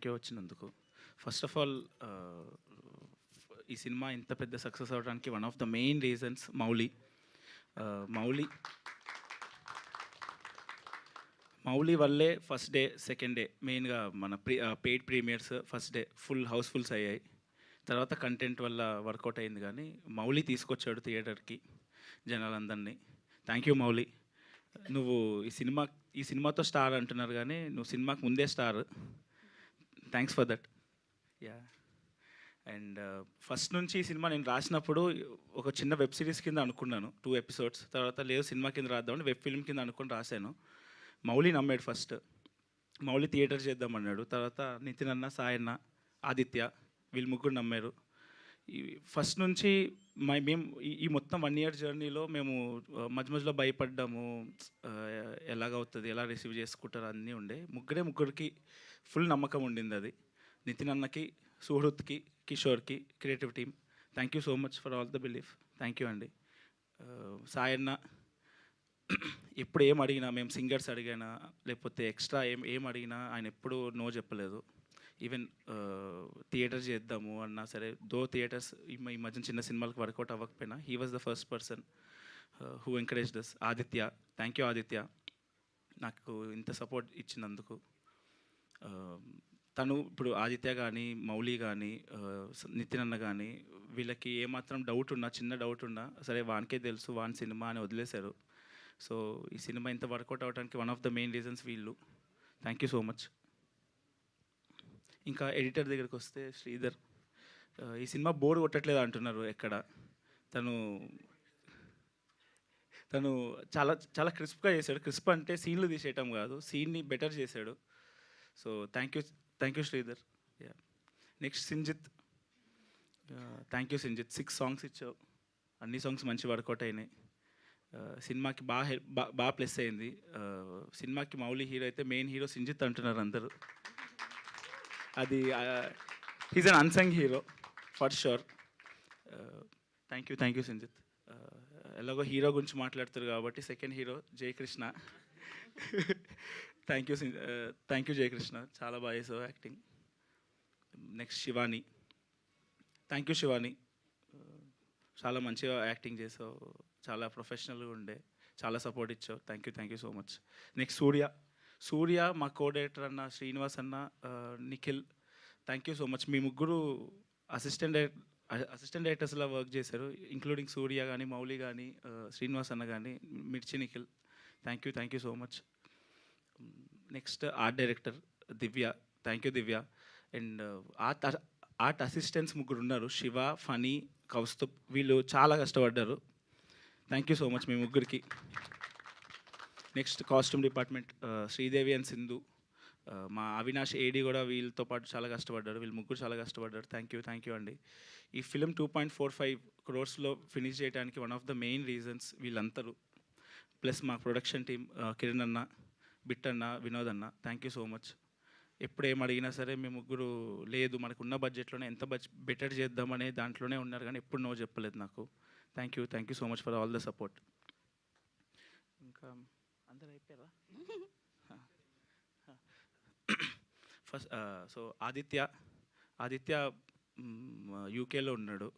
Thank you వచ్చినందుకు. First of all ఈ cinema ఇంత పెద్ద సక్సెస్ అవ్వడానికి one of the main reasons Mouli. Mouli Mouli వల్లే ఫస్ట్ డే, సెకండ్ డే మెయిన్గా మన paid premieres first day housefuls అయ్యాయి. తర్వాత కంటెంట్ వల్ల వర్కౌట్ అయింది, కానీ మౌలి తీసుకొచ్చాడు థియేటర్కి జనాలందరినీ. Thank you Mouli. నువ్వు ఈ సినిమాతో స్టార్ అంటున్నారు, కానీ నువ్వు సినిమాకి ముందే star. Thanks for that. Yeah. And first నుంచి ఈ సినిమా నేను రాసినప్పుడు ఒక చిన్న వెబ్ సిరీస్ కింద అనుకున్నాను, 2 ఎపిసోడ్స్. తర్వాత లేదు సినిమా కింద రాద్దామని వెబ్ ఫిల్మ్ కింద అనుకుని రాశాను. మౌలి నమ్మాడు ఫస్ట్. మౌలి థియేటర్ చేద్దామన్నాడు. తర్వాత నితిన్ అన్న, సాయన్న, ఆదిత్య వీళ్ళు ముగ్గురు నమ్మారు. ఈ ఫస్ట్ నుంచి మేము ఈ మొత్తం 1 year జర్నీలో మేము మధ్య మధ్యలో భయపడ్డాము, ఎలాగవుతుంది, ఎలా రిసీవ్ చేసుకుంటారు అన్నీ ఉండే. ముగ్గురికి ఫుల్ నమ్మకం ఉండింది. అది నితిన్ అన్నకి, సుహృత్కి, కిషోర్కి, creative team, thank you so much for all the belief. Thank you అండి. సాయన్న ఎప్పుడు ఏం అడిగినా, మేము సింగర్స్ అడిగినా లేకపోతే ఎక్స్ట్రా ఏం అడిగినా ఆయన ఎప్పుడు నో చెప్పలేదు. ఈవెన్ థియేటర్ చేద్దాము అన్నా సరే, థియేటర్స్ ఈ మధ్య చిన్న సినిమాలకు వర్కౌట్ అవ్వకపోయినా he was the first person who encouraged us. Aditya, thank you Aditya, నాకు ఇంత సపోర్ట్ ఇచ్చినందుకు. తను ఇప్పుడు ఆదిత్య కానీ, మౌలి కానీ, నితిన్ అన్న కానీ వీళ్ళకి ఏమాత్రం డౌట్ ఉన్నా, చిన్న డౌట్ ఉన్నా సరే వానికే తెలుసు, వాని సినిమా అని వదిలేశారు. సో ఈ సినిమా ఇంత వర్కౌట్ అవ్వడానికి one of the main reasons వీళ్ళు. Thank you so much. ఇంకా ఎడిటర్ దగ్గరికి వస్తే శ్రీధర్, ఈ సినిమా బోర్ కొట్టట్లేదు అంటున్నారు ఎక్కడ. తను చాలా చాలా క్రిస్ప్గా చేశాడు. క్రిస్ప్ అంటే సీన్లు తీసేయటం కాదు, సీన్ని బెటర్ చేశాడు. So thank you Sridhar. Yeah. Next Sinjith, thank you Sinjith. 6 songs ఇచ్చావు, అన్ని సాంగ్స్ మంచి వర్కౌట్ అయినాయి. సినిమాకి బాగా ప్లస్ అయింది. సినిమాకి మౌలి హీరో అయితే మెయిన్ హీరో సింజిత్ అంటున్నారు అందరూ. అది he's an unsung hero for sure. Thank you Sinjith. ఎలాగో హీరో గురించి మాట్లాడుతారు కాబట్టి second hero Jayakrishna. Thank you Jayakrishna, చాలా బాగా చేసావు acting. Next Shivani, thank you Shivani, చాలా మంచిగా యాక్టింగ్ చేసావు, చాలా ప్రొఫెషనల్గా ఉండే, చాలా సపోర్ట్ ఇచ్చావు. Thank you so much. Next Surya మా కోడైరెక్టర్ అన్న, శ్రీనివాస్ అన్న, Nikhil, thank you so much. మీ ముగ్గురు అసిస్టెంట్ డైరెక్టర్స్లా వర్క్ చేశారు, ఇంక్లూడింగ్ సూర్య కానీ, మౌలి కానీ, శ్రీనివాస్ అన్న కానీ, Mirchi Nikhil, thank you so much. Next art director Divya, thank you Divya. And art assistants ముగ్గురు ఉన్నారు, శివ, ఫనీ, కౌస్తుబ్, వీళ్ళు చాలా కష్టపడ్డారు. థ్యాంక్ యూ సో మచ్ మీ ముగ్గురికి. Next costume department Sridevi and Sindhu, మా అవినాష్ ఏడి కూడా వీళ్ళతో పాటు చాలా కష్టపడ్డారు. వీళ్ళు ముగ్గురు చాలా కష్టపడ్డారు. థ్యాంక్ యూ అండి. ఈ ఫిలిం 2.45 crores ఫినిష్ చేయడానికి one of the main reasons వీళ్ళందరూ, ప్లస్ మా ప్రొడక్షన్ టీమ్ కిరణ్ అన్న, బిట్ అన్న, వినోద్ అన్న, థ్యాంక్ యూ సో మచ్. ఎప్పుడు ఏం అడిగినా సరే మేము ముగ్గురు లేదు మనకున్న బడ్జెట్లోనే ఎంత బెటర్ చేద్దామనే దాంట్లోనే ఉన్నారు, కానీ ఎప్పుడు నో చెప్పలేదు నాకు. Thank you so much for all the support. ఇంకా అందరు అయిపోయారా? ఫస్ట్ సో ఆదిత్య యూకేలో ఉన్నాడు,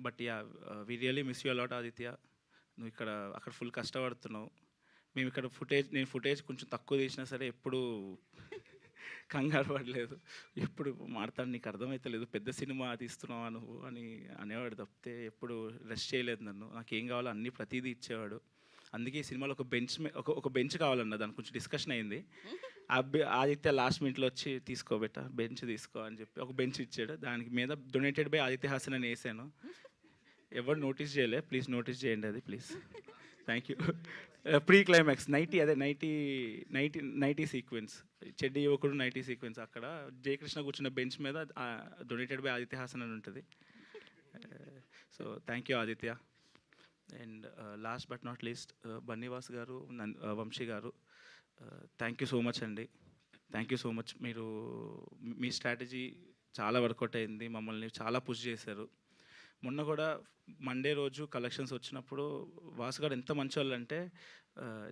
but ya we really miss you a lot Aditya. నువ్వు అక్కడ ఫుల్ కష్టపడుతున్నావు. మేము ఇక్కడ నేను ఫుటేజ్ కొంచెం తక్కువ తీసినా సరే ఎప్పుడు కంగారు పడలేదు, ఎప్పుడు మాడతాను నీకు అర్థమవుతలేదు, పెద్ద సినిమా తీస్తున్నావా నువ్వు అని అనేవాడు తప్పితే ఎప్పుడు రెస్ట్ చేయలేదు నన్ను. నాకు ఏం కావాలో అన్నీ ప్రతిదీ ఇచ్చేవాడు. అందుకే ఈ సినిమాలో ఒక బెంచ్ కావాలన్న, దాని కొంచెం డిస్కషన్ అయింది. ఆదిత్య లాస్ట్ మినిట్లో వచ్చి తీసుకోబెట్ట బెంచ్ తీసుకో అని చెప్పి ఒక బెంచ్ ఇచ్చాడు. దానికి మీద డొనేటెడ్ బై ఆదిత్య హాసన్ అని వేసాను. ఎవరు నోటీస్ చేయలే, ప్లీజ్ నోటీస్ చేయండి అది please. Thank you. Pre climax nightie sequence, చెడ్డి యువకుడు నైటీ సీక్వెన్స్, అక్కడ జయకృష్ణ కూర్చున్న బెంచ్ మీద డొనేటెడ్ బై ఆదిత్య హాసన్ అని ఉంటుంది. So thank you Aditya. And last but not least Bunny Vas గారు, వంశీ గారు, థ్యాంక్ యూ సో మచ్ అండి. Thank you so much. Me strategy చాలా వర్కౌట్ అయింది, మమ్మల్ని చాలా పుష్ చేశారు. మొన్న కూడా మండే రోజు కలెక్షన్స్ వచ్చినప్పుడు వాసు గారు ఎంత మంచోళ్ళు అంటే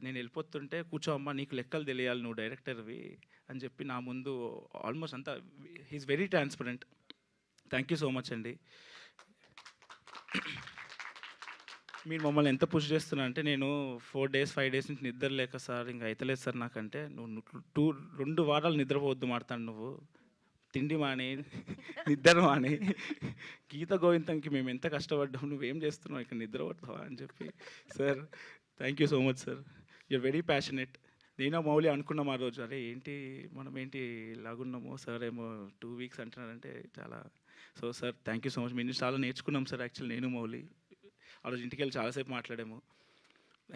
నేను వెళ్ళిపోతుంటే కూర్చో అమ్మా నీకు లెక్కలు తెలియాలి నువ్వు డైరెక్టర్వి అని చెప్పి నా ముందు ఆల్మోస్ట్ అంతా he's very transparent. Thank you so much అండి. మీరు మమ్మల్ని ఎంత పుష్ చేస్తున్నా అంటే నేను 4 days 5 days నుంచి నిద్ర లేక సార్ ఇంకా అయితలేదు సార్ నాకంటే నువ్వు 2 వారాలు నిద్రపోవద్దు మాడతాను నువ్వు తిండి మాని నిద్ర మాని గీత గోవిందంకి మేము ఎంత కష్టపడ్డాం నువ్వేం చేస్తున్నావు ఇక్కడ నిద్ర పడతావా అని చెప్పి sir thank you so much sir you're very passionate. నేను మౌలి అనుకున్నాం ఆ రోజు అరే ఏంటి మనం ఏంటి ఇలాగున్నామో సార్ ఏమో 2 weeks అంటున్నారంటే చాలా so sir thank you so much మేము చాలా నేర్చుకున్నాం సార్ యాక్చువల్లీ నేను మౌలి ఆ రోజు ఇంటికి వెళ్ళి చాలాసేపు మాట్లాడాము.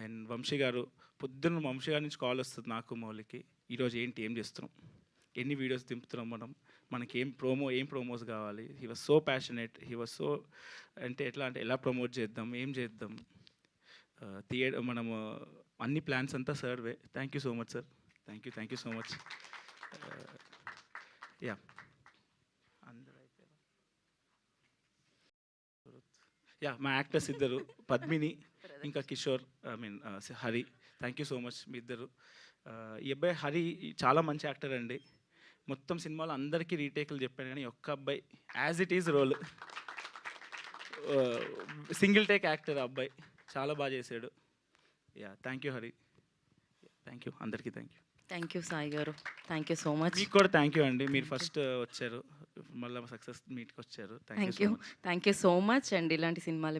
అండ్ వంశీ గారు పొద్దున్న వంశీ గారి నుంచి కాల్ వస్తుంది నాకు మౌలికి ఈరోజు ఏంటి ఏం చేస్తున్నాం ఎన్ని వీడియోస్ దింపుతున్నాం మనకి ఏం ప్రోమోస్ కావాలి. He was so passionate he was so అంటే ఎట్లా అంటే ఎలా ప్రమోట్ చేద్దాం ఏం చేద్దాం మనము అన్ని ప్లాన్స్ అంతా సర్వే. Thank you so much sir thank you so much. Yeah yeah మా యాక్టర్స్ ఇద్దరు పద్మిని ఇంకా Kishore Hari thank you so much మీ ఇద్దరు. ఈ అబ్బాయి హరి చాలా మంచి యాక్టర్ అండి. మొత్తం సినిమాలో అందరికీ రీటేక్లు చెప్పాను కానీ ఒక్క అబ్బాయి as it is role single take actor అబ్బాయి చాలా బాగా చేశాడు. Ya thank you Hari thank you అందరికీ థ్యాంక్ యూ సాయి గారు థ్యాంక్ యూ సో మచ్. మీకు కూడా థ్యాంక్ యూ అండి మీరు ఫస్ట్ వచ్చారు మళ్ళీ సక్సెస్ మీట్కి వచ్చారు. Thank you so much and ఇలాంటి సినిమాలు